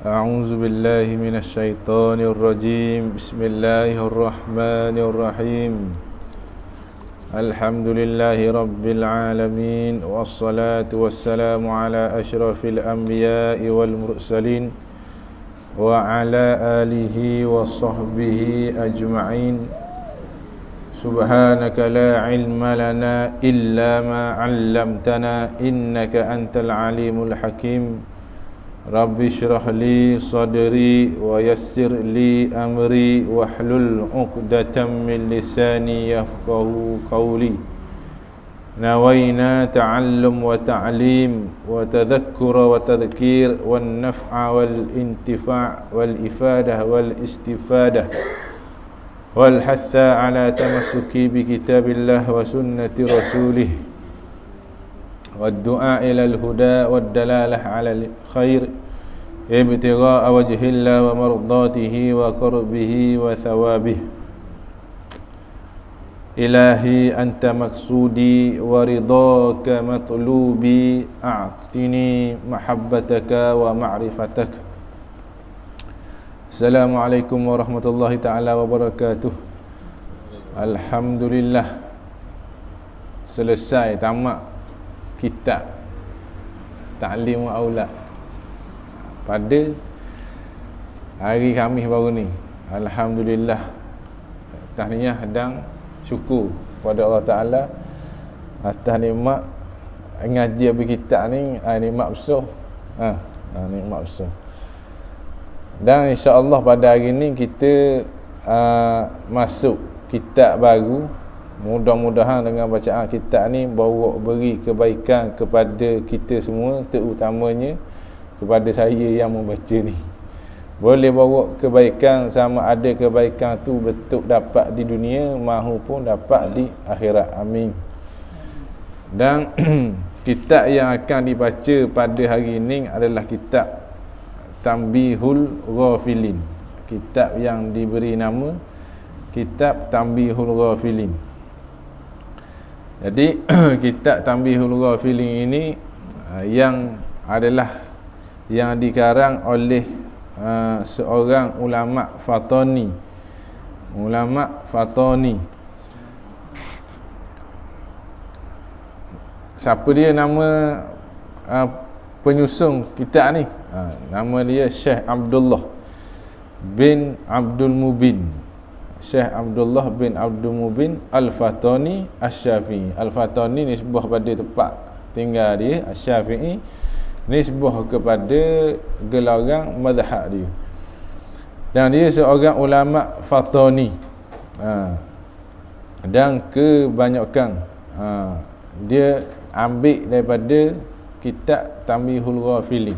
أعوذ بالله من الشيطان الرجيم بسم الله الرحمن الرحيم الحمد لله رب العالمين والصلاة والسلام على أشرف الأنبياء والمرسلين وعلى آله وصحبه أجمعين سبحانك لا علم لنا إلا ما علمتنا إنك أنت العليم الحكيم رب اشرح لي صدري ويسر لي أمري واحلل عقدة من لساني يفقهوا قولي نوينا تعلم وتعليم وتذكر وتذكير والنفع والانتفاع والإفادة والاستفادة والحث على تمسك بكتاب الله وسنة رسوله والدعاء إلى الهدى والدلالة على الخير ابتغاء وجه الله ومرضاته وقربه وثوابه إلهي أنت مقصودي ورضاك مطلوبي أعطني محبتك ومعرفتك. Assalamualaikum warahmatullahi ta'ala wabarakatuh. Alhamdulillah, selesai tamat kitab Ta'lim Aulad pada hari Khamis baru ni. Alhamdulillah, tahniah dan syukur kepada Allah Ta'ala atas nikmat ngaji habis kitab ni. Nikmat besar, nikmat besar. Dan insya-Allah pada hari ni kita masuk kitab baru. Mudah-mudahan dengan bacaan kitab ni bawa beri kebaikan kepada kita semua, terutamanya kepada saya yang membaca ni. Boleh bawa kebaikan, sama ada kebaikan tu betul dapat di dunia maupun dapat di akhirat. Amin. Dan kitab yang akan dibaca pada hari ini adalah kitab Tanbihul Ghafilin. Kitab yang diberi nama Kitab Tanbihul Ghafilin. Jadi kitab Tanbihul Ghafilin ini yang adalah yang dikarang oleh seorang ulama Fatani. Ulama Fatani. Siapa dia nama penyusun kitab ni? Nama dia Syekh Abdullah bin Abdul Mubin. Syekh Abdullah bin Abdul Mubin Al-Fatani Asy-Syafi'i. Al-Fatani nisbah pada tempat tinggal dia, Asy-Syafi'i nisbah kepada gelaran mazhab dia. Dan dia seorang ulama Fatani. Dan kebanyakan dia ambil daripada kitab Tanbihul Ghafilin.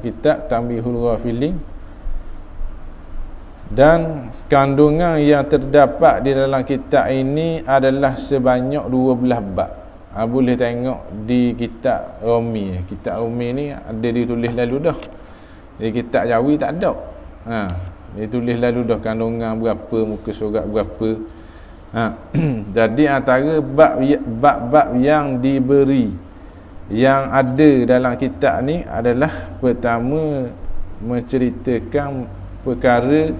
Kitab Tanbihul Ghafilin. Dan kandungan yang terdapat di dalam kitab ini adalah sebanyak 12 bab. Boleh tengok di kitab Rumi. Kitab Rumi ni ada ditulis lalu dah. Di kitab Jawi tak ada. Ditulis lalu dah kandungan berapa, muka surat berapa. Jadi antara bab-bab yang diberi, yang ada dalam kitab ni adalah pertama menceritakan perkara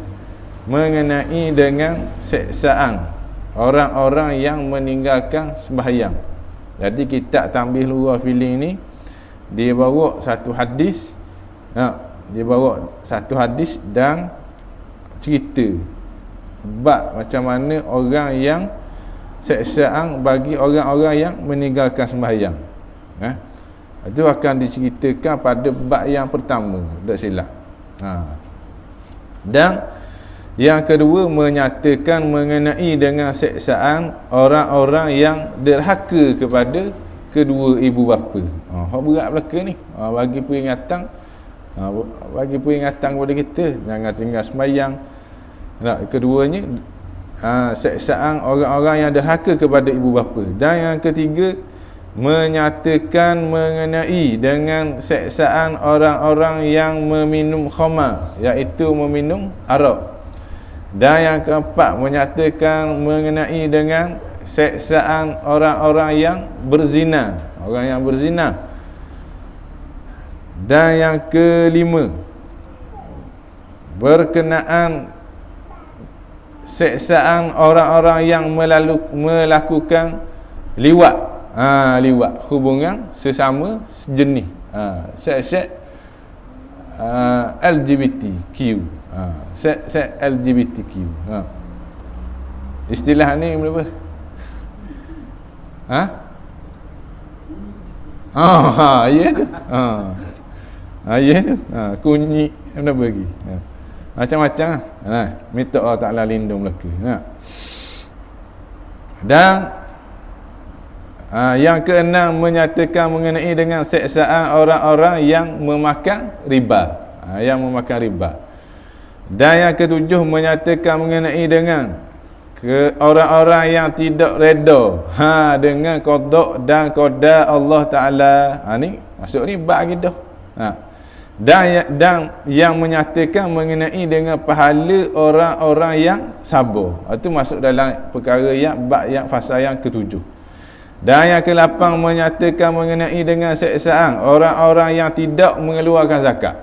mengenai dengan seksaan orang-orang yang meninggalkan sembahyang. Jadi kitab Tanbihul Ghafilin ni dia bawa satu hadis, dia bawa satu hadis dan cerita bab macam mana orang yang seksaan bagi orang-orang yang meninggalkan sembahyang. Itu akan diceritakan pada bab yang pertama, tak silap. Dan yang kedua menyatakan mengenai dengan seksaan orang-orang yang derhaka kepada kedua ibu bapa. Hak berat belaka ni. Bagi peringatan, bagi peringatan kepada kita jangan tinggal sembahyang. Keduanya seksaan orang-orang yang derhaka kepada ibu bapa. Dan yang ketiga menyatakan mengenai dengan seksaan orang-orang yang meminum khamar, iaitu meminum arak. Dan yang keempat menyatakan mengenai dengan seksaan orang-orang yang berzina, orang yang berzina. Dan yang kelima, berkenaan seksaan orang-orang yang melakukan liwat. Liwat, hubungan sesama jenis. Seks LGBTQ. Seks LGBTQ. Istilah ni berapa? Ya tu. Ya tu. Kunyi apa lagi? Macam-macam lah. Minta Allah Ta'ala lindung mereka. Dan yang keenam, menyatakan mengenai dengan seksaan orang-orang yang memakan riba. Yang memakan riba. Dan yang ketujuh, menyatakan mengenai dengan orang-orang yang tidak reda dengan qada dan qada Allah Ta'ala. Ni masuk riba lagi dah. Dan yang menyatakan mengenai dengan pahala orang-orang yang sabar. Itu masuk dalam perkara yang fasa yang ketujuh. Dan yang ke-8, menyatakan mengenai dengan seksaan orang-orang yang tidak mengeluarkan zakat.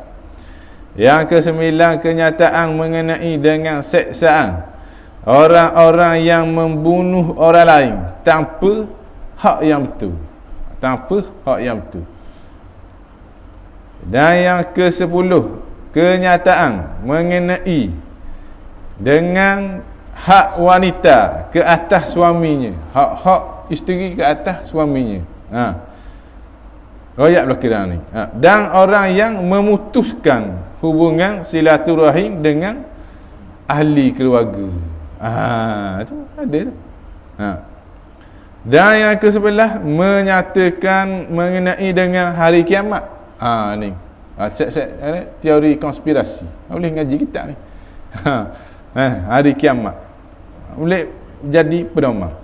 Yang ke-9, kenyataan mengenai dengan seksaan orang-orang yang membunuh orang lain tanpa hak yang betul. Tanpa hak yang betul. Dan yang ke-10, kenyataan mengenai dengan hak wanita ke atas suaminya. Hak isteri ke atas suaminya. Royak berkira ni. Dan orang yang memutuskan hubungan silaturahim dengan ahli keluarga. Itu ada tu. Dan yang ke-11, menyatakan mengenai dengan hari kiamat. Ni. Teori konspirasi. Boleh ngaji kita ni. Hari kiamat. Boleh jadi pedoman.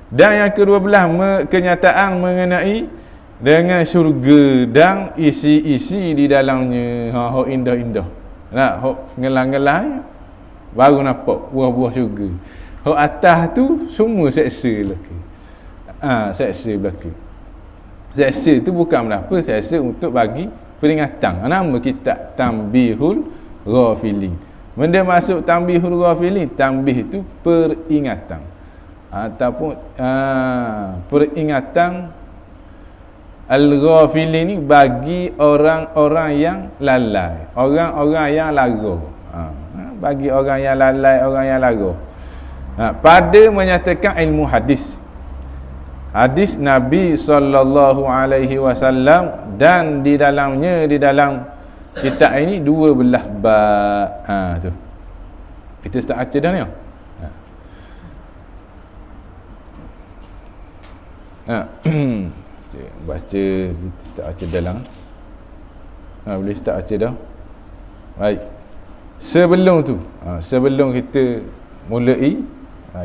Dan yang ke-12, kenyataan mengenai dengan syurga dan isi-isi di dalamnya. Hok indah-indah. Hok ngelang-ngelang baru nampak buah-buah syurga. Hok atas tu semua seksa belaka. Seksa belaka. Seksa tu bukan apa, seksa untuk bagi peringatan. Nama kitab Tanbihul Ghafilin. Benda masuk Tanbihul Ghafilin, tanbih itu peringatan. Ataupun peringatan Al-Ghafilin ni bagi orang-orang yang lalai, orang-orang yang lara. Bagi orang yang lalai, orang yang lara. Pada menyatakan ilmu hadis. Hadis Nabi SAW, dan di dalamnya, di dalam kitab ini 12 bab. Tu. Kita start baca dah ni. Baca, kita start baca dalam. Boleh start baca dah. Baik. Sebelum tu, sebelum kita mulai,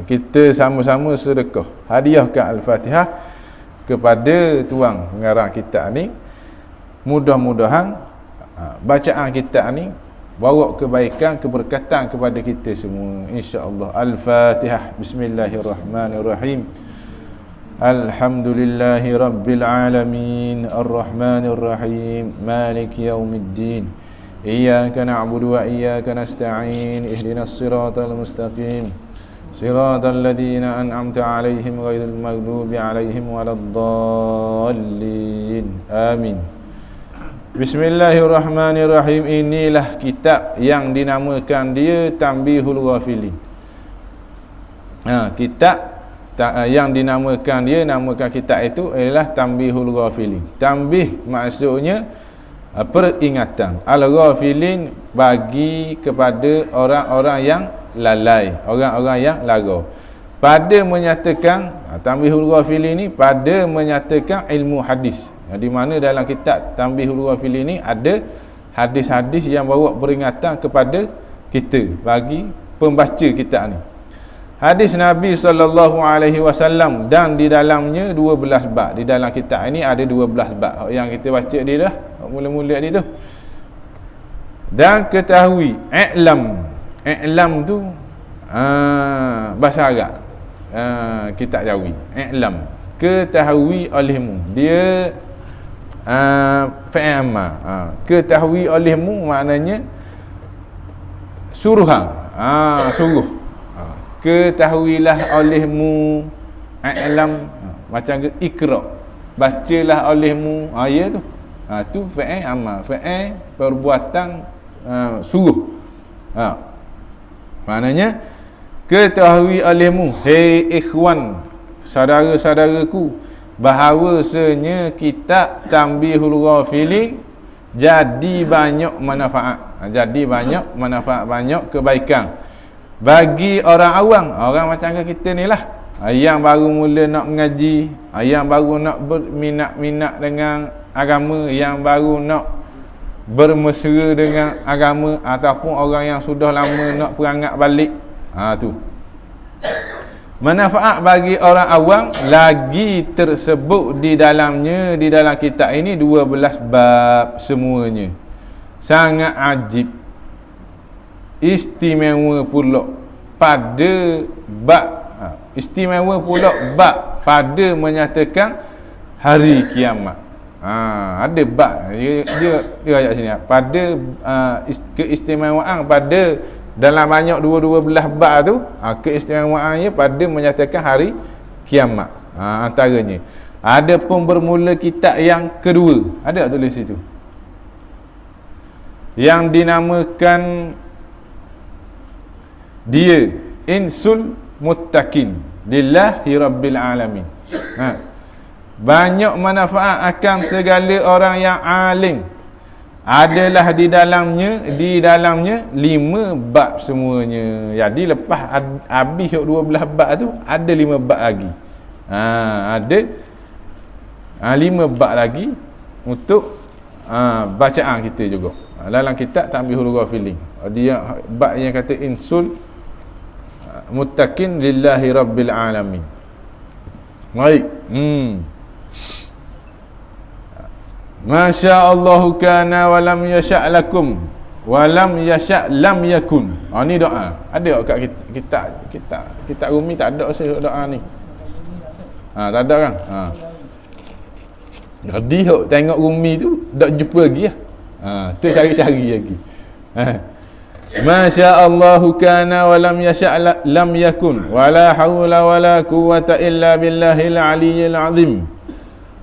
kita sama-sama sedekah hadiahkan Al-Fatihah kepada tuan pengarang kitab ni. Mudah-mudahan bacaan kitab ni bawa kebaikan, keberkatan kepada kita semua, insya-Allah. Al-Fatihah. Bismillahirrahmanirrahim. Alhamdulillahi rabbil alamin, arrahmanir rahim, maliki yaumiddin. Iyyaka na'budu wa iyyaka nasta'in. Ihdinas siratal mustaqim. Siratal ladzina an'amta 'alaihim ghairil maghdubi 'alaihim waladdallin. Amin. Bismillahirrahmanirrahim. Inilah kitab yang dinamakan dia Tanbihul Ghafilin. Kitab yang dinamakan dia, namakan kitab itu adalah Tanbihul Ghafilin. Tanbih maksudnya peringatan. Al-Ghafilin bagi kepada orang-orang yang lalai, orang-orang yang lara. Pada menyatakan Tanbihul Ghafilin ni pada menyatakan ilmu hadis. Di mana dalam kitab Tanbihul Ghafilin ni ada hadis-hadis yang bawa peringatan kepada kita, bagi pembaca kitab ni. Hadis Nabi SAW, dan di dalamnya 12 bab. Di dalam kitab ini ada 12 bab yang kita baca dia dah, mula-mula dia tu. Dan ketahui i'lam tu bahasa Arab, kitab Jawi. I'lam, ketahui olehmu. Dia fa'il amma. Ketahui olehmu maknanya suruh hang. Suruh. Ketahuilah olehmu a'lam, macam ke ikra. Bacalah olehmu. Ya tu. Tu fa'il amma. Fa'il perbuatan suruh. Maknanya ketahui olehmu, hei ikhwan, saudara-saudaraku, bahawasanya kitab Tanbihul Ghafilin jadi banyak manfaat. Jadi banyak manfaat, banyak kebaikan bagi orang awam, orang macam kita ni lah, yang baru mula nak mengaji, yang baru nak berminat-minat dengan agama, yang baru nak bermesra dengan agama, ataupun orang yang sudah lama nak perangat balik. Tu manfaat bagi orang awam. Lagi tersebut di dalamnya, di dalam kitab ini 12 bab semuanya. Sangat ajib, istimewa pula pada bab, istimewa pula bab pada menyatakan hari kiamat. Ada bab dia ayat sini pada keistimewaan pada dalam banyak 12 bab tu, keistimewaannya pada menyatakan hari kiamat. Antaranya ada pun bermula kitab yang kedua, ada tak tulis situ, yang dinamakan dia Insul Muttaqin Lillahi Rabbil Alamin. Banyak manfaat akan segala orang yang alim. Adalah di dalamnya 5 bab semuanya. Jadi lepas habis 12 bab tu, ada 5 bab lagi. Ada 5 bab lagi untuk bacaan kita juga. Dalam kitab Tanbihul Ghafilin, dia bab yang kata Insul Muttaqin Lillahi Rabbil Alamin. Baik. Masya Allahu kana wa lam yasha' lakum wa lam yasha' lam yakun. Ni doa. Ada kat kitab Rumi tak ada saya doa ni. Tak ada kan? Jadi hok tengok Rumi tu tak jumpa lagi lah. Tu cari-cari lagi. Masya Allahu kana wa lam yasha' lam yakun wa la hawla wa la quwwata illa billahil aliyyil azim.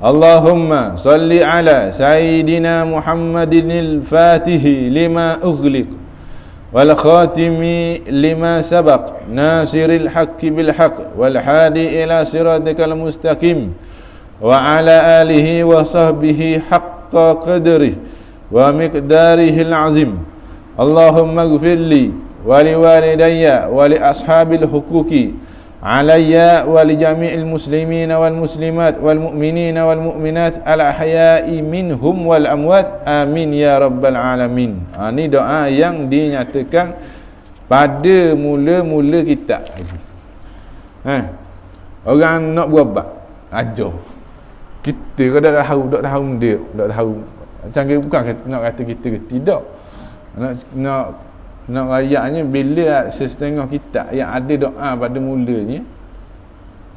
Allahumma salli ala Sayyidina Muhammadinil Fatihi lima ughliq wal khatimi lima sabaq nasiril haqqi bil haqq wal hadi ila siratikal mustaqim wa ala alihi wa sahbihi haqqa qadrihi wa miqdarihil azim. Allahumma ighfirli wa li walidayya wa li ashabil huquqi alayya wa li jami'il muslimina wal muslimat wal mu'minina wal mu'minat al ahya'i minhum wal amwat, amin ya rabbal alamin. Ni doa yang dinyatakan pada mula-mula kitab. Orang nak berubat ajar kita, kalau dah tahu dia tak tahu macam ke, bukan nak kata kita ke tidak, nak rayaknya bila sesetengah kitab yang ada doa pada mulanya,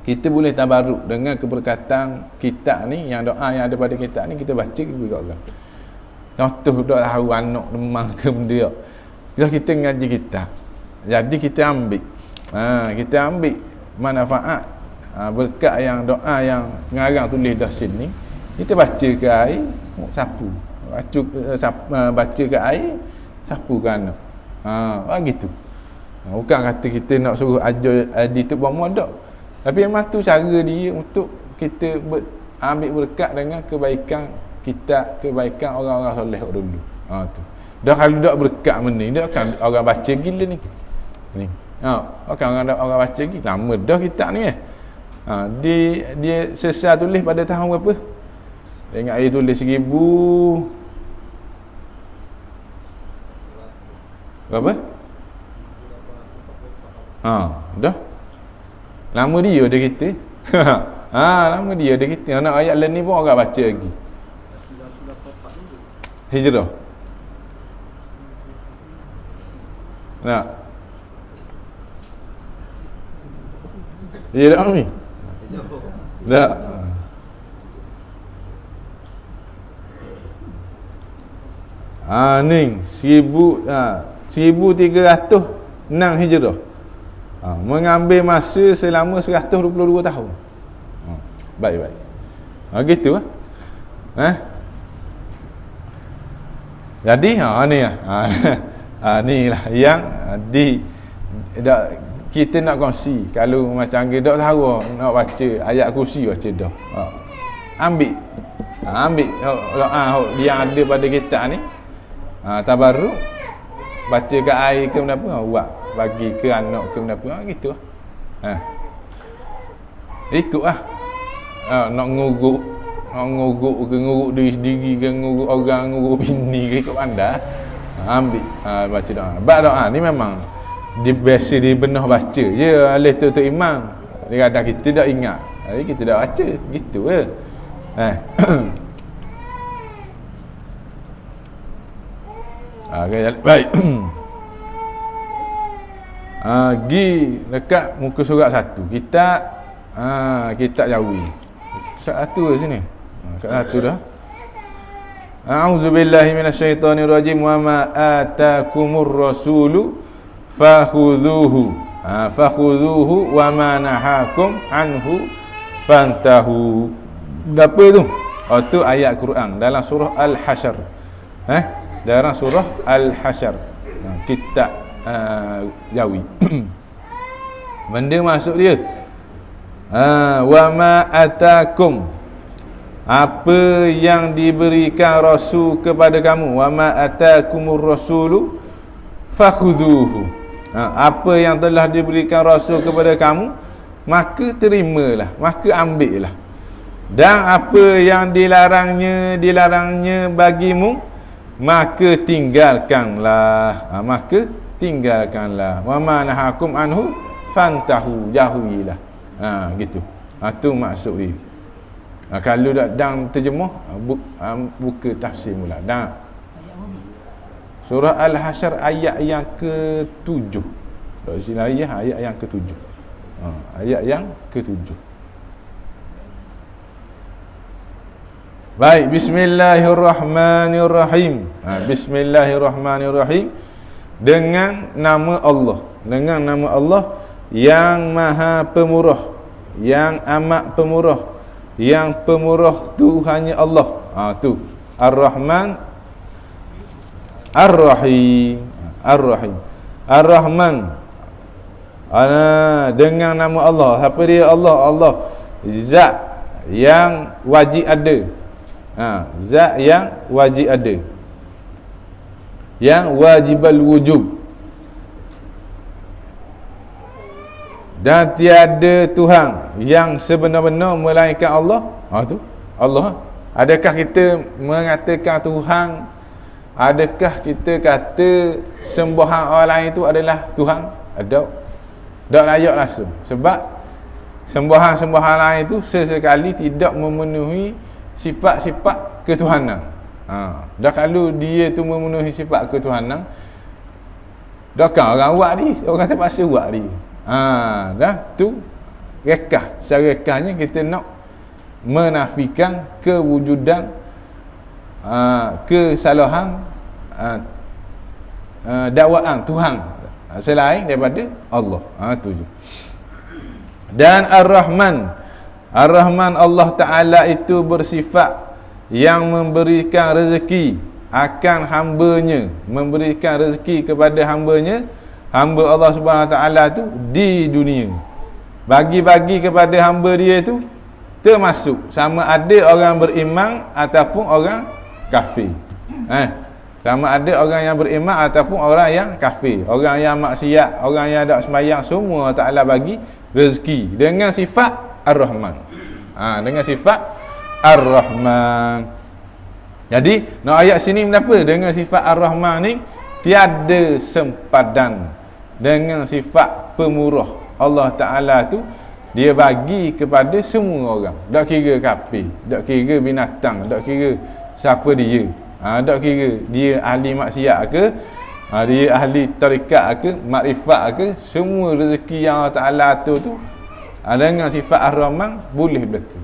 kita boleh tabaruk dengan keberkatan kitab ni, yang doa yang ada pada kitab ni kita baca kepada orang. Contoh tak tahu anak demam ke benda, kalau kita ngaji kitab, jadi kita ambil manfaat berkat yang doa yang pengarang tulis dah sini, kita baca ke air, sapu, baca ke air, sapu ke anak. Gitu. Bukan kata kita nak suruh ajar di tu buat modok, tapi memang tu cara dia untuk kita ambil berkat dengan kebaikan kita, kebaikan orang-orang soleh dulu. Tu. Dah kalau dak berkat ni, dak kan orang baca gila ni. Kan orang baca gila. Lama dah kitab ni dia sesat tulis pada tahun berapa? Ingat dia tulis 1000 berapa? Dah. Lama dia ada kita. Lama dia ada kita. Nak ayat lain ni pun orang baca lagi. Hijrah. Nak. Ya dah ni. Dah. Ni 1306 Hijrah. Mengambil masa selama 122 tahun. Baik-baik. Gitu lah. Jadi ni lah. Ni lah yang kita nak kongsi. Kalau macam kita tak tahu nak baca ayat kursi, baca dah. Ambil yang ada pada kitab ni. Tabarruk, baca ke air ke kenapa, buat bagi ke anak ke kenapa, gitu lah. Ikut lah. Nak nguruk ke, nguruk diri sendiri ke, nguruk orang, nguruk bini ke, ikut pandai. Ambil baca doa. Sebab doa ni memang biasa di benar baca je oleh tu imam. Kadang kita tak ingat, jadi kita dah baca gitu ke. Baik. Gi dekat muka surat 1 kitab Jawi. Surat 1 di sini. Kat 1 dah. A'udzubillahi minasyaitonirrajim. Wa ma atakumur rasulu fakhudhuhu. Fakhudhuhu wa ma nahakum anhu fantahu. Apa tu? Tu ayat Quran dalam surah Al-Hasyr. Dalam surah Al-Hasyr. Kitab Jawi. Benda masuk dia. Wa ma atakum, apa yang diberikan rasul kepada kamu. Wa ma atakumur rasulu fakhudhuhu. Apa yang telah diberikan rasul kepada kamu, maka terimalah, maka ambillah. Dan apa yang dilarangnya bagimu, maka tinggalkanlah. Wa ma nahakum anhu fantahu, jauhilah. Gitu. Tu maksud dia. Kalau dan terjemah, buka tafsir mula. Dan surah Al-Hasyr ayat yang ke-7. Dari sini ayat yang ke-7. Ayat yang ke-7. Baik, bismillahirrahmanirrahim. Bismillahirrahmanirrahim. Dengan nama Allah yang Maha Pemurah, yang amat pemurah. Yang pemurah tu hanya Allah. Tu Ar-Rahman Ar-Rahim. Ar-Rahman. Dengan nama Allah. Apa dia Allah? Allah zat yang wajib ada. Zat yang wajib ada, yang wajibal wujub, dan tiada Tuhan yang sebenar-benar melainkan Allah. Tu Allah. Adakah kita mengatakan Tuhan? Adakah kita kata sembahan orang lain itu adalah Tuhan? Ada. Tak layak langsung. Sebab sembahan lain itu sesekali tidak memenuhi sifat-sifat ketuhanan. Dah kalau dia tu memenuhi sifat ketuhanan, dah kan orang buat ni, orang terpaksa buat ni. Dah tu rekah. Secara rekahnya kita nak menafikan kewujudan, kesalahan, dakwaan Tuhan selain daripada Allah. Tu je. Dan Ar-Rahman Allah Ta'ala itu bersifat yang memberikan rezeki akan hambanya, memberikan rezeki kepada hambanya, hamba Allah Subhanahu Wa Ta'ala tu di dunia. Bagi-bagi kepada hamba dia tu, termasuk sama ada orang beriman ataupun orang kafir. Sama ada orang yang beriman ataupun orang yang kafir, orang yang maksiat, orang yang tak sembahyang, semua Allah Ta'ala bagi rezeki dengan sifat Ar-Rahman. Dengan sifat Ar-Rahman. Jadi nak ayat sini kenapa? Dengan sifat Ar-Rahman ni tiada sempadan dengan sifat pemurah. Allah Ta'ala tu dia bagi kepada semua orang. Tak kira kafir, tak kira binatang, tak kira siapa dia. Tak kira dia ahli maksiat ke, dia ahli tarikat ke, makrifat ke, semua rezeki yang Allah Ta'ala atur tu dengan sifat Ar-Rahman boleh berlaku.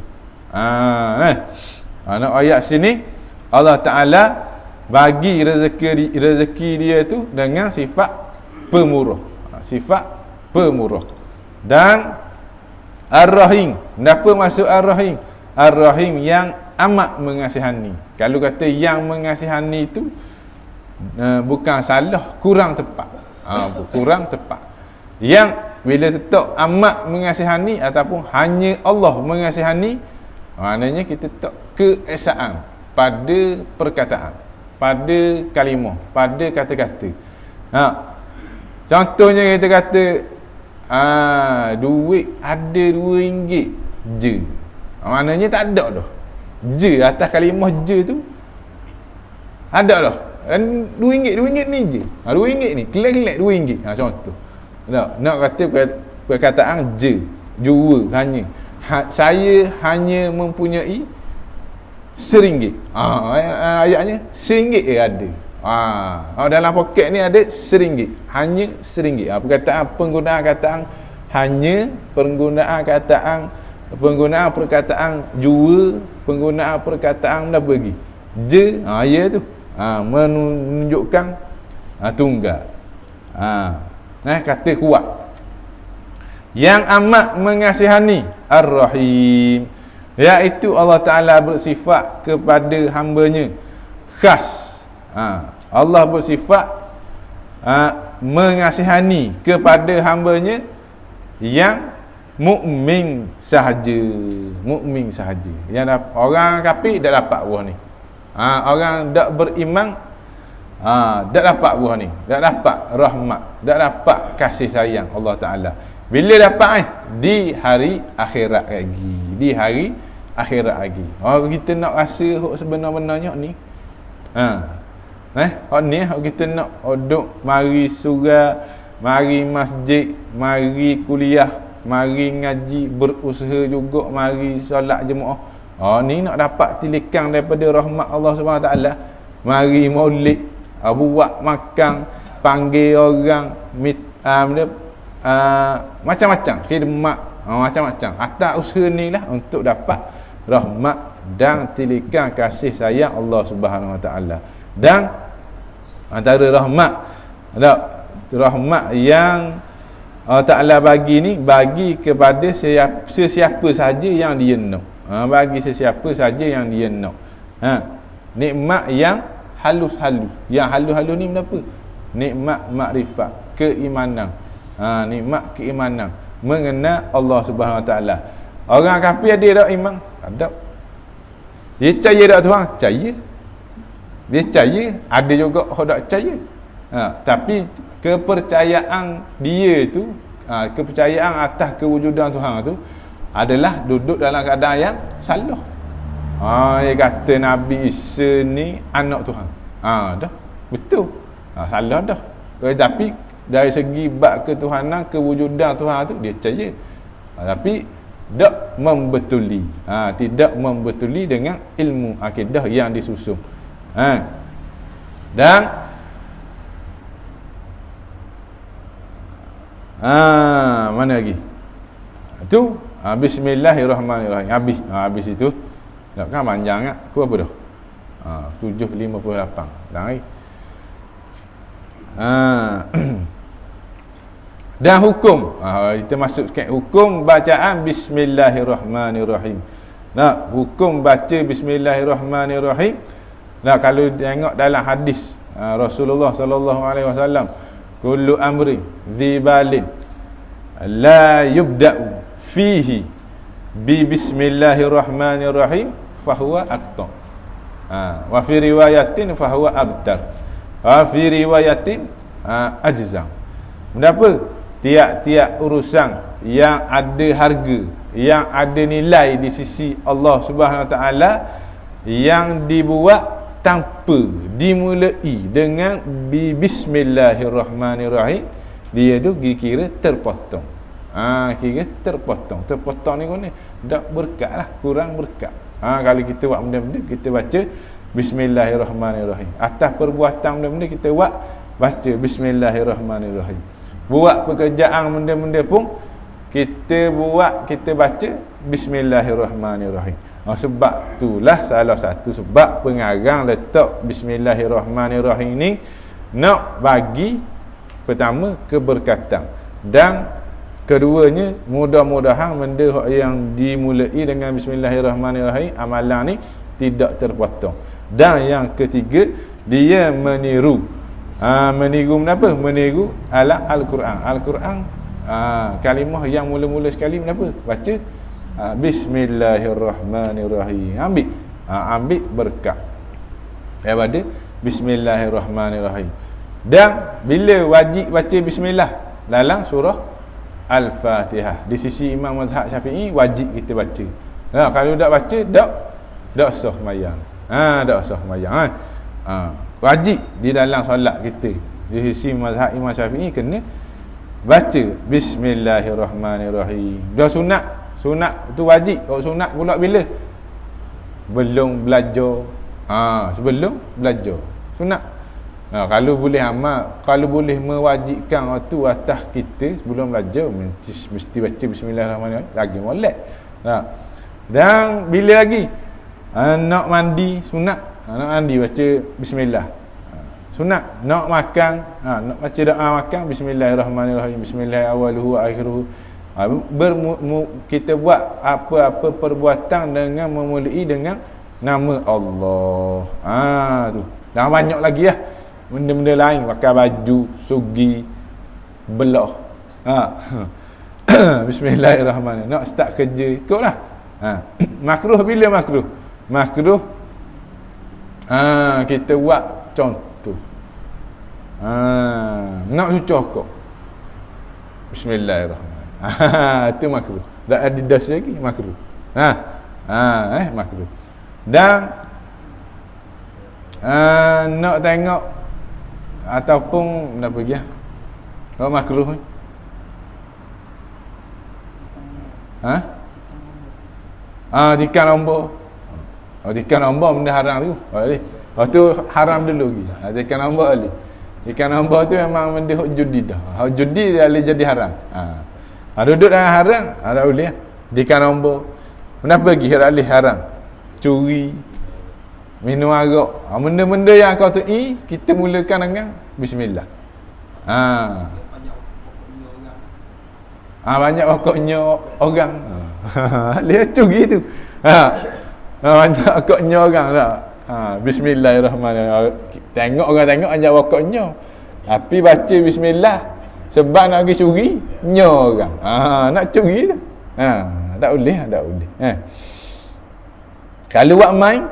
Nak ayat sini Allah Ta'ala bagi rezeki dia tu dengan sifat pemurah. Sifat pemurah. Dan Ar-Rahim. Kenapa masuk Ar-Rahim? Ar-Rahim yang amat mengasihani. Kalau kata yang mengasihani itu bukan salah, kurang tepat. Kurang tepat. Yang bila tetap amat mengasihani ataupun hanya Allah mengasihani, maknanya kita tak keesaan pada perkataan, pada kalimah, pada kata-kata. Contohnya kita kata duit ada RM2 je. Maknanya tak ada dah. Je atas kalimah je tu ada dah. Dan RM2 ni je. RM2 ni kelak-kelak RM2. Contoh. Nak kata perkataan je, jua, hanya. Saya hanya mempunyai RM1. Ayatnya RM1 ada. Dalam poket ni ada RM1. Hanya RM1. Perkataan penggunaan kataan hanya, penggunaan perkataan jua, penggunaan perkataan dah bagi. Je, ya tu. Menunjukkan tunggal. Kata kuat. Yang amat mengasihani, Ar-Rahim, iaitu Allah Ta'ala bersifat kepada hambanya khas. Allah bersifat mengasihani kepada hambanya yang mukmin sahaja. Mukmin sahaja. Yang orang kafir tak dapat buah ni. Orang tak beriman tak dapat buah ni, tak dapat rahmat, tak dapat kasih sayang Allah Ta'ala. Bila dapat di hari akhirat lagi. Di hari akhirat lagi. Kita nak rasa sebenar-benarnya ni. Ni kita nak duduk mari surau, mari masjid, mari kuliah, mari ngaji, berusaha juga, mari solat jemaah. Ni nak dapat tilikan daripada rahmat Allah Subhanahu Taala. Mari maulid, buat makan, panggil orang, macam-macam khidmat, macam-macam. Atas usaha ni lah untuk dapat rahmat dan tilikan kasih sayang Allah Subhanahu Wa Taala. Dan antara rahmat yang Allah Ta'ala bagi ni, bagi kepada sesiapa sahaja yang dia nak. Bagi sesiapa sahaja yang dia nak. Nikmat yang halus-halus. Yang halus-halus ni apa? Nikmat makrifat, keimanan. Nikmat keimanan mengenal Allah Subhanahu Wa Taala. Orang kafir ada tak iman? Tak ada. Dia percaya tak Tuhan? Percaya. Dia percaya. Ada juga orang tak percaya. Tapi kepercayaan dia tu, kepercayaan atas kewujudan Tuhan tu adalah duduk dalam keadaan yang salah. Dia kata Nabi Isa ni anak Tuhan. Dah betul. Salah dah. Tapi dari segi bab ketuhanan, kewujudan Tuhan tu dia percaya. Tapi tak membetuli. Tidak membetuli dengan ilmu akidah yang disusun. Dan mana lagi? Itu bismillahirrahmanirrahim. Habis itu. Tak kan panjang tak? Aku apa dah? 7.58. Dah lagi. Dan hukum. Kita masuk sikit hukum bacaan bismillahirrahmanirrahim. Hukum baca bismillahirrahmanirrahim. Kalau tengok dalam hadis Rasulullah sallallahu alaihi wasallam, kullu amri dzibalin la yubda'u fihi bi bismillahirrahmanirrahim fahuwa aqta. Wa fi riwayatin fahuwa abtar. Wa fi riwayatin ajzam. Kenapa? Tiap-tiap urusan yang ada harga, yang ada nilai di sisi Allah Subhanahu Wa Taala, yang dibuat tanpa dimulai dengan bismillahirrahmanirrahim, dia tu kira terpotong. Kira terpotong. Terpotong ni kan tak berkat lah, kurang berkat. Kalau kita buat benda-benda, kita baca bismillahirrahmanirrahim. Atas perbuatan benda-benda kita baca bismillahirrahmanirrahim. Buat pekerjaan benda-benda pun kita baca bismillahirrahmanirrahim. Sebab itulah salah satu sebab pengarang letak Bismillahirrahmanirrahim ni nak bagi pertama keberkatan, dan keduanya mudah-mudahan benda yang dimulai dengan Bismillahirrahmanirrahim amalan ni tidak terpotong. Dan yang ketiga, dia meniru kenapa? Meniru Al-Quran. Al-Quran kalimah yang mula-mula sekali kenapa? Baca Bismillahirrahmanirrahim. Ambil berkat daripada Bismillahirrahmanirrahim. Dan bila wajib baca bismillah dalam surah Al-Fatihah, di sisi Imam Mazhab Syafi'i wajib kita baca. Kalau tak baca tak sah sembahyang. Tak sah sembahyang. Wajib di dalam solat kita. Di sisi mazhab Imam Syafi'i kena baca Bismillahirrahmanirrahim. Dah sunat tu wajib. Kalau sunat pula bila? Belum belajar. Sebelum belajar. Sunat. Kalau boleh amal, kalau boleh mewajibkan waktu atas kita sebelum belajar, mesti baca Bismillahirrahmanirrahim. Lagi molek. Dan bila lagi? Nak mandi sunat. Nak mandi baca bismillah. Sunat. Nak makan, nak baca doa makan Bismillahirrahmanirrahim. Bismillahirrahmanirrahim wa akhiruhu. Kita buat apa-apa perbuatan dengan memulai dengan nama Allah. Tu. Dan banyak lagi lah benda-benda lain, pakai baju, sugi, belah. Bismillahirrahmanirrahim. Nak start kerja, ikutlah. Makruh bila makruh? Makruh kita buat contoh. Nak sucah kok. Bismillahirrahmanirrahim. Itu makruh. Tak ada das lagi makruh. Makruh. Dan nak tengok ataupun nak pergi kalau makruh ni tikan nombor. Tikan nombor benda haram tu boleh. Lepas tu haram dulu lagi. Tikan nombor boleh. Tikan nombor tu memang benda judi dah. Judi dia boleh jadi haram. Duduk dalam haram tak boleh. Tikan nombor kenapa pergi haram? Curi, minum arak, benda-benda yang kau tu kita mulakan dengan bismillah. Banyak pokoknya orang. Lihat curi tu. Banyak pokoknya orang tak. Bismillahirrahmanirrahim. Tengok orang tengok banyak pokoknya. Tapi baca bismillah sebab nak pergi curi, orang. Nak curi tu. Tak boleh. Kalau buat main.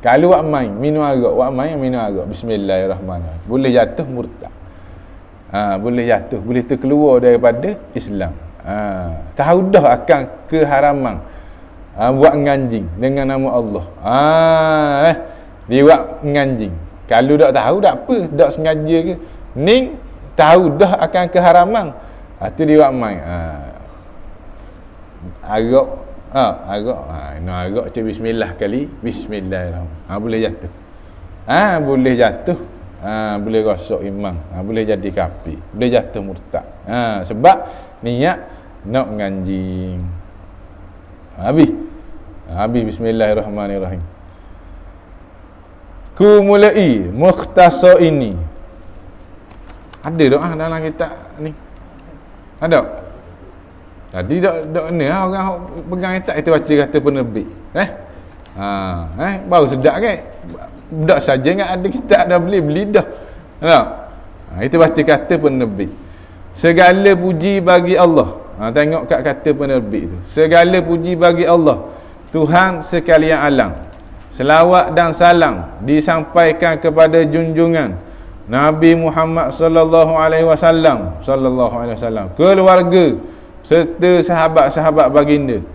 Kalau buat main, minum arak, bismillahirrahmanirrahim. Boleh jatuh murtad. Boleh jatuh, boleh terkeluar daripada Islam. Tahu dah akan keharaman buat nganjing dengan nama Allah. Dia buat nganjing. Kalau tak tahu tak apa, tak sengaja ke. Ning tahu dah akan keharaman. Tu dia buat main. Arak arak cakap bismillah kali, bismillahirrahmanirrahim. Boleh jatuh. Boleh jatuh. Boleh rosak iman. Boleh jadi kafir. Boleh jatuh murtad. Sebab niat nak nganjing. Habis bismillahirrahmanirrahim. Ku mulai mukhtasar ini. Ada doa dalam kitab ni? Ada? Tadi tak ni orang pegang kitab itu baca kata penerbit. Baru sedap kan? Budak saja enggak ada kitab dah beli dah. Itu baca kata penerbit. Segala puji bagi Allah. Tengok kat kata penerbit tu. Segala puji bagi Allah, Tuhan sekalian alam. Selawat dan salam disampaikan kepada junjungan Nabi Muhammad sallallahu alaihi wasallam, keluarga serta sahabat-sahabat baginda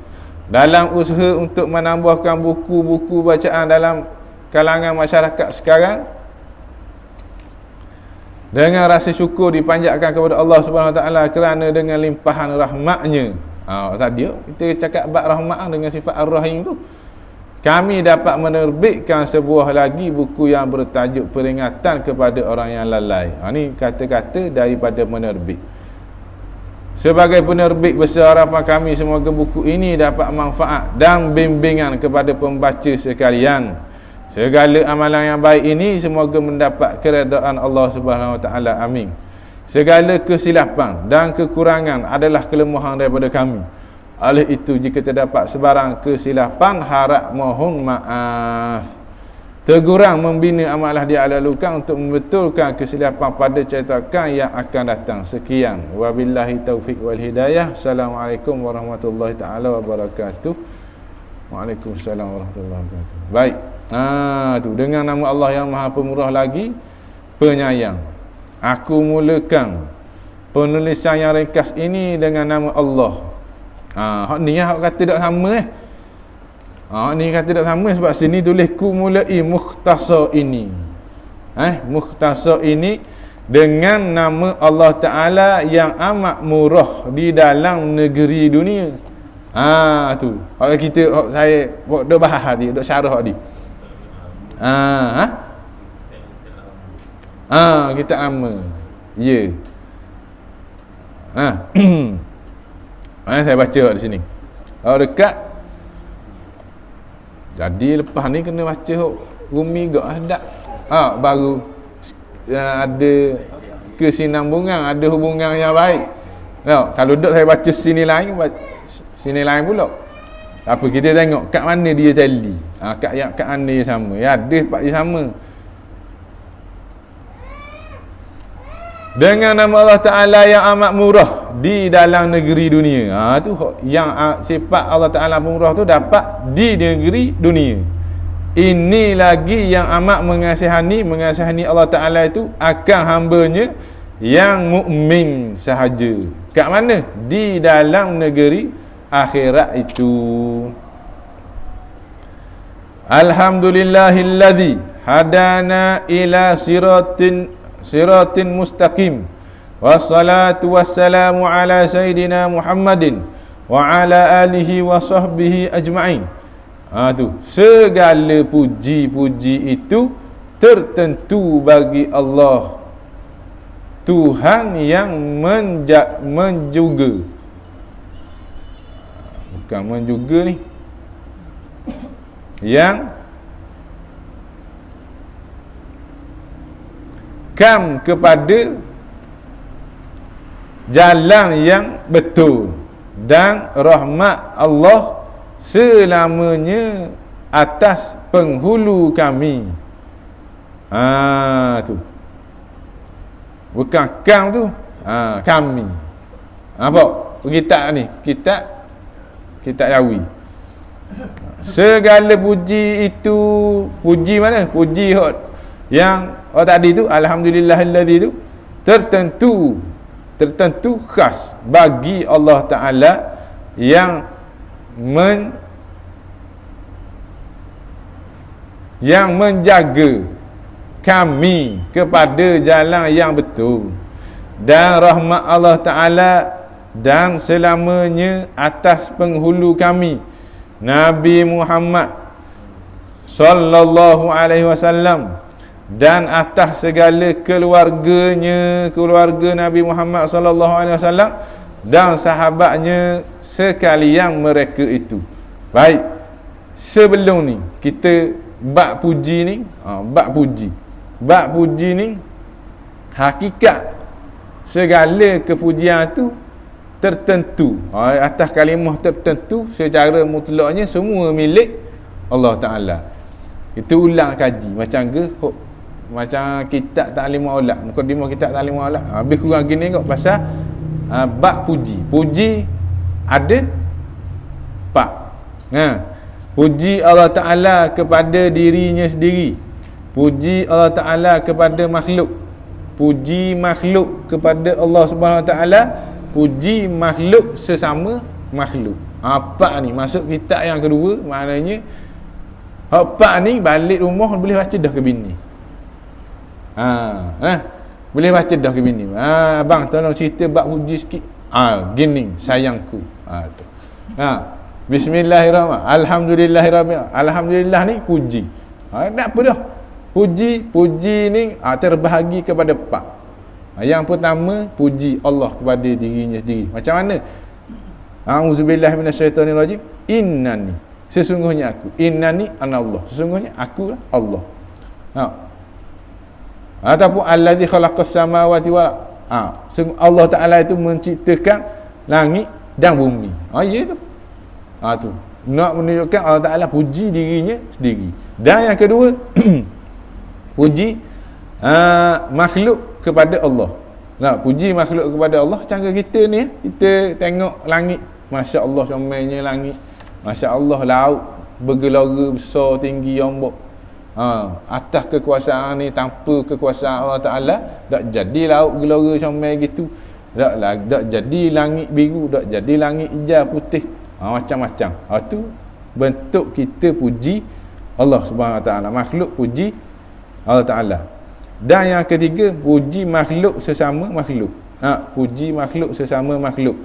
dalam usaha untuk menambahkan buku-buku bacaan dalam kalangan masyarakat sekarang. Dengan rasa syukur dipanjatkan kepada Allah Subhanahu Wa Taala kerana dengan limpahan rahmat-Nya. Tadi kita cakap bab rahmat dengan sifat Ar-Rahim tu. Kami dapat menerbitkan sebuah lagi buku yang bertajuk peringatan kepada orang yang lalai. Ni kata-kata daripada menerbit. Sebagai penerbit besar, harapan kami semoga buku ini dapat manfaat dan bimbingan kepada pembaca sekalian. Segala amalan yang baik ini semoga mendapat keredaan Allah Subhanahu Wa Taala. Amin. Segala kesilapan dan kekurangan adalah kelemahan daripada kami. Oleh itu, jika terdapat sebarang kesilapan, harap mohon maaf. Tegurang membina amalah dialalukan untuk membetulkan kesilapan pada cetakan yang akan datang. Sekian. Wabillahi taufiq wal hidayah. Assalamualaikum warahmatullahi taala wabarakatuh. Waalaikumsalam warahmatullahi wabarakatuh. Baik. Tu dengan nama Allah yang Maha Pemurah lagi Penyayang. Aku mulakan penulisan yang ringkas ini dengan nama Allah. Hak ni hak kata tak sama ni kata tak sama sebab sini tulis ku mulai mukhtasar ini. Mukhtasar ini dengan nama Allah Ta'ala yang amat murah di dalam negeri dunia. Tu. Kita saya dok bahas dia, dok syarah dia. Kita nama. Ya. Saya baca di sini. Dekat. Jadi lepas ni kena baca Rumi gak ada. Baru ada kesinambungan, ada hubungan yang baik. Kalau dok saya baca sini lain pula. Apa kita tengok kat mana dia tali. Kat mana dia sama. Ya ada pak dia sama. Dengan nama Allah Ta'ala yang amat murah di dalam negeri dunia. Tu yang sifat Allah Ta'ala murah tu dapat di negeri dunia. Ini lagi yang amat mengasihani Allah Ta'ala itu akan hambanya yang mukmin sahaja. Kat mana? Di dalam negeri akhirat itu. Alhamdulillahilladzi hadana ila siratin mustaqim. Wassalatu wassalamu ala sayyidina Muhammadin wa ala alihi wa sahbihi ajma'in. Tu segala puji-puji itu tertentu bagi Allah, Tuhan yang menjuga. Bukan menjuga ni, yang kam kepada jalan yang betul, dan rahmat Allah selamanya atas penghulu kami. Tu bukan kam tu, kami. Apa kitab ni? Kitab Yawi. Segala puji itu, puji mana? Puji yang tadi tu, alhamdulillahilladzi tu tertentu khas bagi Allah Ta'ala yang menjaga kami kepada jalan yang betul, dan rahmat Allah Ta'ala dan selamanya atas penghulu kami Nabi Muhammad sallallahu alaihi wasallam, dan atas segala keluarganya, keluarga Nabi Muhammad sallallahu alaihi wasallam, dan sahabatnya sekalian mereka itu. Baik, sebelum ni kita bab puji ni, bab puji ni hakikat segala kepujian tu tertentu atas kalimah tertentu secara mutlaknya semua milik Allah Ta'ala. Itu ulang kaji macam kitab Ta'limul Aulad, mukadimah kitab Ta'limul Aulad, habis kurang gini kok pasal bab puji ada bab. Puji Allah Ta'ala kepada dirinya sendiri, puji Allah Ta'ala kepada makhluk, puji makhluk kepada Allah Subhanahu Wa Ta'ala, puji makhluk sesama makhluk. Apa ni masuk kitab yang kedua, maknanya apa ni balik rumah boleh baca dah ke bini. Boleh baca dah ke bini. Abang tolong cerita bab puji sikit. Gini sayangku. Tu. Bismillahirrahmanirrahim. Alhamdulillahirabbil. Alhamdulillah ni puji. Tak apa dah. Puji ni terbahagi kepada empat. Yang pertama, puji Allah kepada dirinya sendiri. Macam mana? A'udzubillahi minasyaitonirrajim. Innani, sesungguhnya aku. Innani ana Allah, sesungguhnya aku lah Allah. Ataupun allazi khalaqas samawati wal Allah Ta'ala itu menciptakan langit dan bumi. Ya tu. Tu nak menunjukkan Allah Ta'ala puji dirinya sendiri. Dan yang kedua puji makhluk kepada Allah. Puji makhluk kepada Allah. Cara kita ni, kita tengok langit, Masya Allah comelnya langit, Masya Allah laut bergelora besar tinggi ombak. Atas kekuasaan ni, tanpa kekuasaan Allah Ta'ala tak jadi laut gelora comel gitu, tak jadi langit biru, tak jadi langit hijau putih, macam-macam. Tu bentuk kita puji Allah Subhanahu Wa Ta'ala, makhluk puji Allah Ta'ala. Dan yang ketiga, puji makhluk sesama makhluk. Puji makhluk sesama makhluk.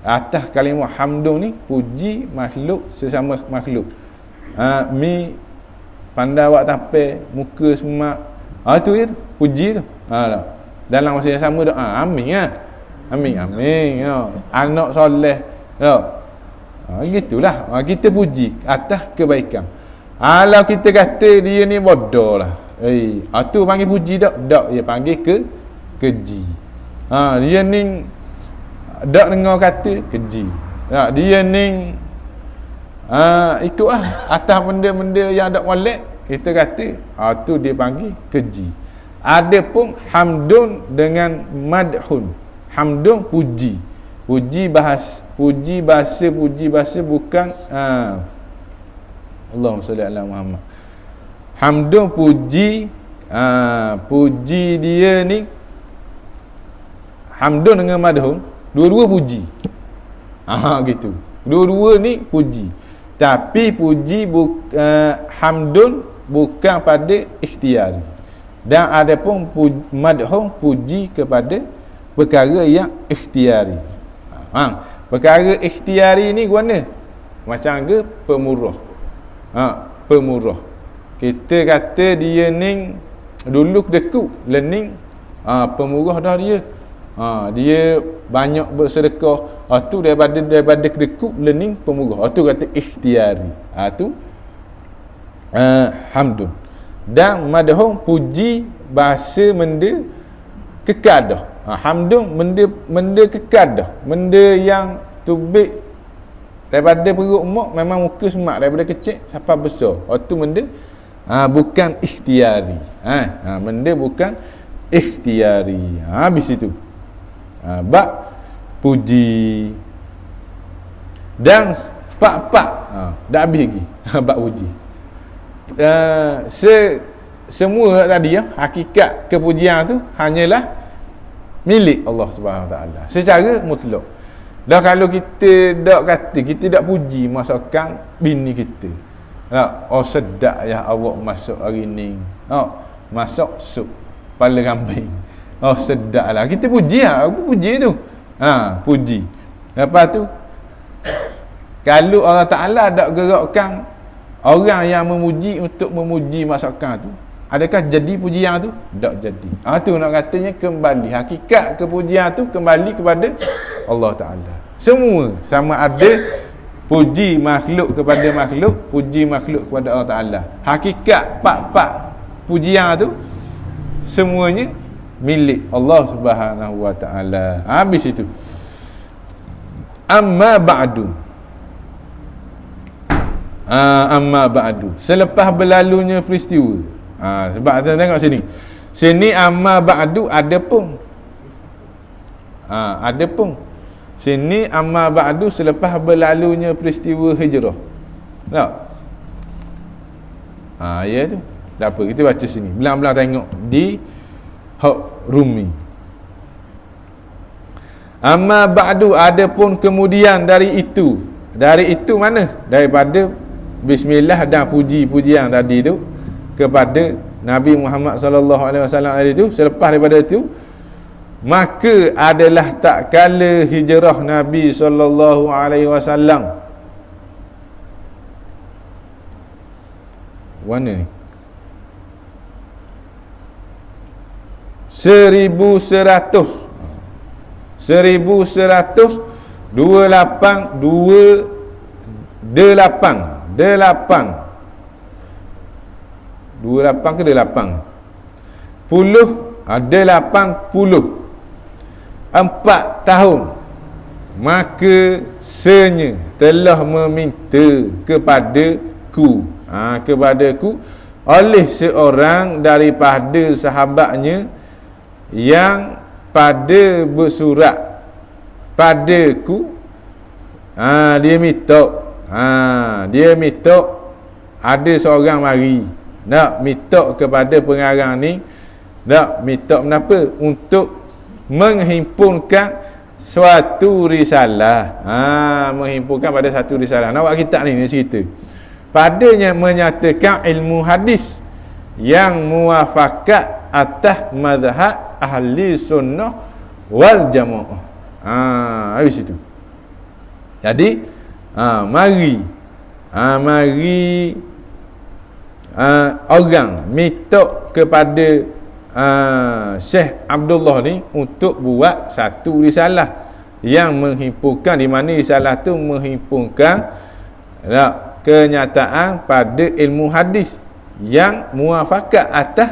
Atas kalimah hamdun ni, puji makhluk sesama makhluk. Mi pandai awak tape, muka semak. Tu je tu, puji tu. Dalam masa yang sama doa, amin lah. Amin. Anak soleh. Gitulah. Kita puji atas kebaikan. Kalau kita kata dia ni bodoh lah, tu panggil puji tak? Tak, dia panggil keji. Dia ni tak dengar kata, keji. Dia ni ikutlah atas benda-benda yang tak molek, kita kata tu dia panggil keji. Adapun hamdun dengan madhun. Hamdun puji. Puji bahasa bukan Allahumma salli ala Muhammad. Hamdun puji, puji dia ni, hamdun dengan madhun, dua-dua puji. Gitu. Dua-dua ni puji. Tapi puji hamdun bukan pada ikhtiari. Dan ada pun madhun puji kepada perkara yang ikhtiari. Perkara ikhtiari ni guna macam ke pemurah. Pemurah. Kita kata dia ni dulu kedekut, learning pemurah dah dia. Dia banyak bersedekah. Tu daripada kedekut, learning pemurah. Tu kata ikhtiari. Tu hamdun. Dan madhum puji bahasa benda kekal dah. Hamdun benda kekal dah. Benda yang tubik daripada perut mak memang muka semak, daripada kecil sampai besar. Tu benda bukan ikhtiari. Benda bukan ikhtiari. Habis itu. Bab puji. Dan pak dah habis lagi. Bab puji. Semua tadi hakikat kepujian tu hanyalah milik Allah Subhanahu Wa Taala secara mutlak. Dah kalau kita dak kata, kita dak puji masakan bini kita. Sedap ya awak masak hari ni. Masak sup kepala kambing. Sedap lah. Kita puji apa puji tu? Puji. Lepas tu kalau Allah Ta'ala tak gerakkan orang yang memuji untuk memuji masakan tu, adakah jadi pujian tu? Tak jadi. Tu nak katanya kembali. Hakikat kepujian tu kembali kepada Allah Ta'ala. Semua sama ada puji makhluk kepada makhluk, puji makhluk kepada Allah Ta'ala. Hakikat pak pujian tu semuanya milik Allah Subhanahu Wa Ta'ala. Habis itu. Amma ba'du. Amma ba'du. Selepas berlalunya peristiwa. Sebab kita tengok sini. Sini amma ba'du ada pun. Ada pun. Sini amma ba'du selepas berlalunya peristiwa hijrah. Tak? Ya tu. Tak apa, kita baca sini. Belang-belang tengok di Rumi. Amma ba'du ada pun kemudian dari itu. Dari itu mana? Daripada bismillah dan puji-pujian tadi tu kepada Nabi Muhammad sallallahu alaihi wasallam itu, selepas daripada itu maka adalah tak kala hijrah Nabi sallallahu alaihi wasallam. Mana ni? 1100 28 ke 8 puluh ada 80 4 tahun maka senya telah meminta kepadaku oleh seorang daripada sahabatnya yang pada bersurat padaku. Dia minta ada seorang mari nak minta kepada pengarang ni, nak minta kenapa? Untuk menghimpunkan suatu risalah. Menghimpunkan pada satu risalah. Nak buat kitab ni cerita. Padanya menyatakan ilmu hadis yang muafakat atas mazhab ahli sunnah wal jamaah. Habis itu. Jadi mari orang minta kepada Syekh Abdullah ni untuk buat satu risalah yang menghimpunkan, di mana risalah tu menghimpunkan kenyataan pada ilmu hadis yang muafakat atas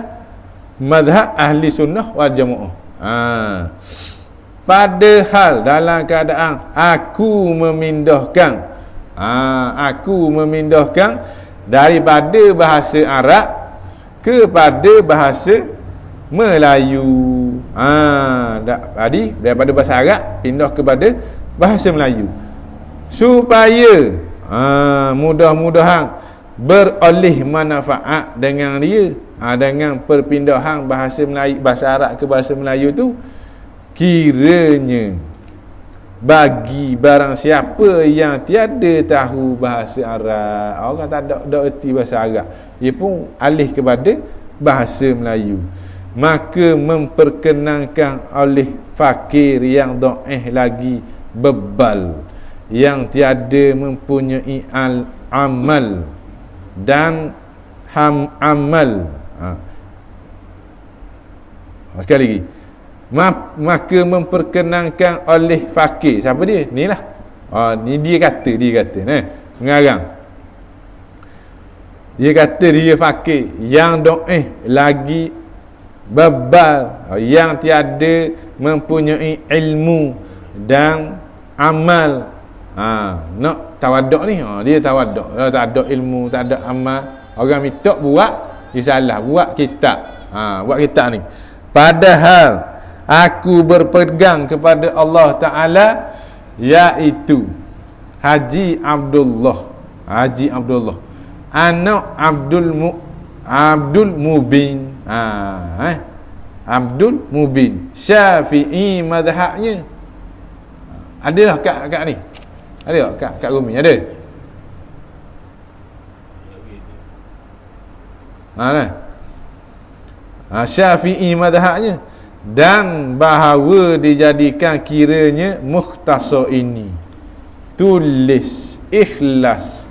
mazhab ahli sunnah wal jamaah. Padahal dalam keadaan aku memindahkan daripada bahasa Arab kepada bahasa Melayu. Tadi daripada bahasa Arab pindah kepada bahasa Melayu supaya mudah-mudahan beroleh manfaat dengan dia. Dengan perpindahan bahasa Melayu, bahasa Arab ke bahasa Melayu tu, kiranya bagi barang siapa yang tiada tahu bahasa Arab, orang tak ada erti bahasa Arab, dia pun alih kepada bahasa Melayu, maka memperkenankan oleh fakir yang dhaif lagi bebal, yang tiada mempunyai amal dan amal. Sekali lagi, maka memperkenankan oleh fakir. Siapa dia? Ni lah. Ni dia kata pengarang. Dia kata dia fakir yang dhaif lagi bebal, yang tiada mempunyai ilmu dan amal. Nak tawaduk ni, dia tawaduk. Kalau tak ada ilmu, tak ada amal, orang minta buat risalah, buat kitab. Buat kitab ni. Padahal aku berpegang kepada Allah Ta'ala, iaitu Haji Abdullah anak Abdul Mubin. Abdul Mubin Syafi'i mazhabnya. Adalah kat ni. Ada tak kat Rumi? Ada? Syafi'i mazhabnya, dan bahawa dijadikan kiranya mukhtasar ini tulis ikhlas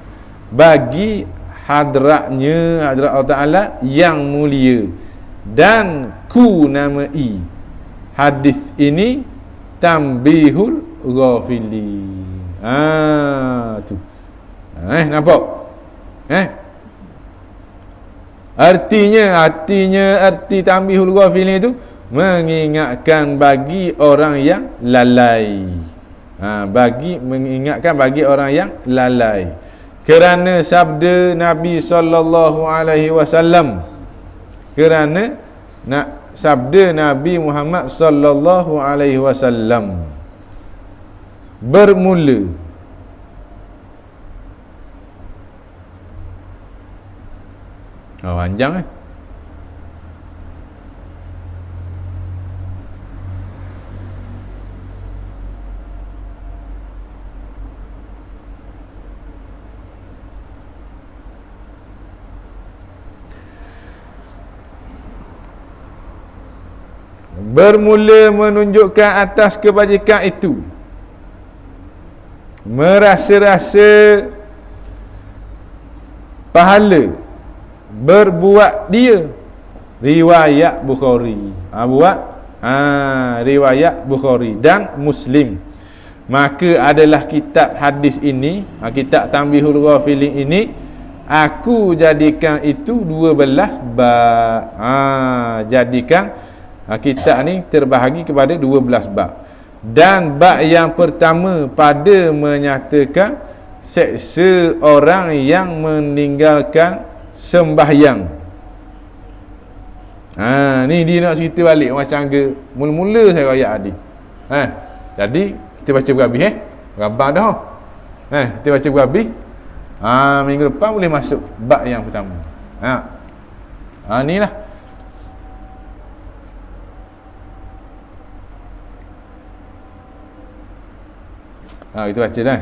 bagi hadrat Allah Ta'ala yang mulia, dan ku namai hadis ini Tambihul Ghafilin. Tu nampak? Arti Tambihul Ghafilin itu mengingatkan bagi orang yang lalai. Mengingatkan bagi orang yang lalai. Kerana sabda Nabi sallallahu alaihi wasallam, kerana sabda Nabi Muhammad sallallahu alaihi wasallam bermula panjang bermula menunjukkan atas kebajikan itu, merasa-rasa pahala berbuat dia riwayat Bukhari. Riwayat Bukhari dan Muslim. Maka adalah kitab hadis ini, kitab Tanbihul Ghafilin ini, aku jadikan itu 12 bab. Jadikan kitab ni terbahagi kepada 12 bab. Dan bab yang pertama pada menyatakan seksa orang yang meninggalkan sembahyang. Ni dia nak cerita balik macam ke mula-mula saya royak tadi. Jadi kita baca berhabis rabang dah. Kita baca berhabis. Minggu depan boleh masuk bab yang pertama. Inilah. Kita baca dah.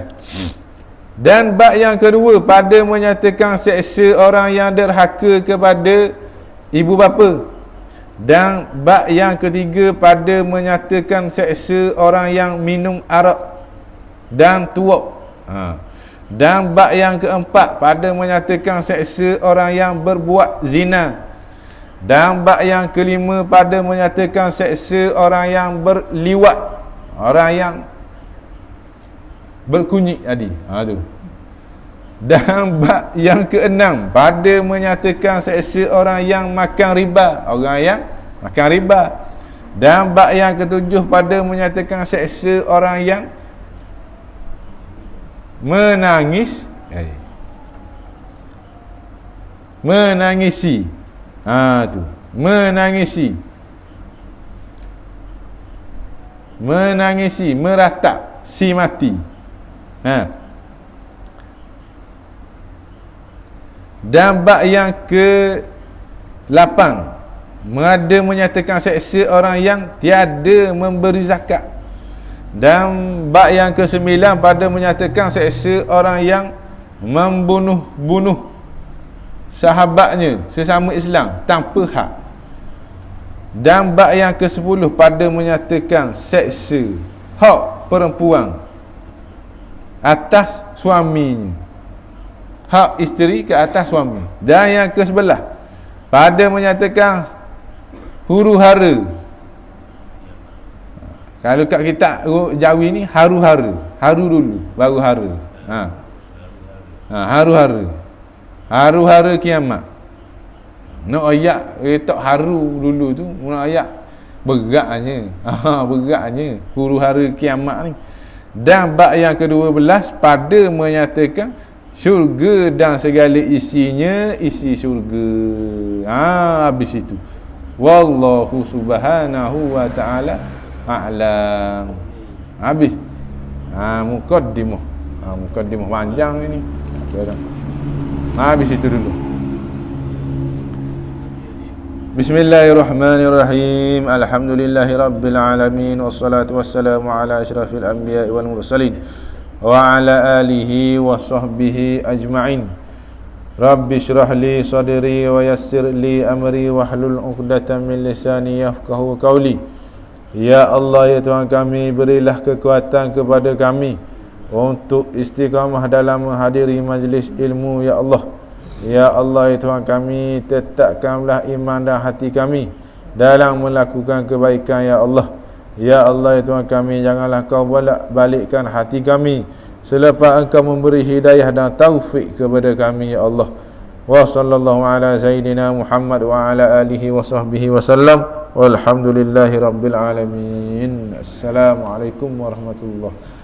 Dan bab yang kedua pada menyatakan seksa orang yang derhaka kepada ibu bapa. Dan bab yang ketiga pada menyatakan seksa orang yang minum arak dan tuak. Dan bab yang keempat pada menyatakan seksa orang yang berbuat zina. Dan bab yang kelima pada menyatakan seksa orang yang berliwat, orang yang berkunyit tadi. Tu. Dan bab yang keenam pada menyatakan seksa orang yang makan riba, orang yang makan riba. Dan bab yang ketujuh pada menyatakan seksa orang yang menangisi meratap si mati. Dan bab yang ke-8 ada menyatakan seksa orang yang tiada memberi zakat. Dan bab yang ke-9 pada menyatakan seksa orang yang membunuh sahabatnya sesama Islam tanpa hak. Dan bab yang ke-10 pada menyatakan seksa hak perempuan atas suaminya, hak isteri ke atas suami. Dan yang ke-11 pada menyatakan huru-hara. Kalau kat kitab Jawi ni haru-hara, haru dulu baru hara. Haru-hara kiamat. Nak ayat retak haru dulu tu, nak ayat beratnya. Beratnya huru-hara kiamat ni. Dan bab yang ke-12 pada menyatakan syurga dan segala isinya isi syurga. Habis itu. Wallahu subhanahu wa ta'ala a'lam. Habis. Muqaddimah. Muqaddimah panjang ini. Habis itu dulu. Bismillahirrahmanirrahim. Alhamdulillahi rabbil alamin. Wassalatu wassalamu ala asyrafil anbiya wal mursalin wa ala alihi wa sahbihi ajma'in. Rabbi syrah li sadri wa yassir li amri wahlul 'uqdatam min lisani yafqahu qawli. Ya Allah, ya Tuhan kami, berilah kekuatan kepada kami untuk istiqamah dalam menghadiri majlis ilmu, ya Allah. Ya Allah, ya Tuhan kami, tetapkanlah iman dan hati kami dalam melakukan kebaikan, ya Allah. Ya Allah, ya Tuhan kami, janganlah kau balikkan hati kami selepas engkau memberi hidayah dan taufik kepada kami, ya Allah. Wa sallallahu ala sayyidina Muhammad wa ala alihi wa sahbihi wa sallam. Walhamdulillahi rabbil alamin. Assalamualaikum warahmatullahi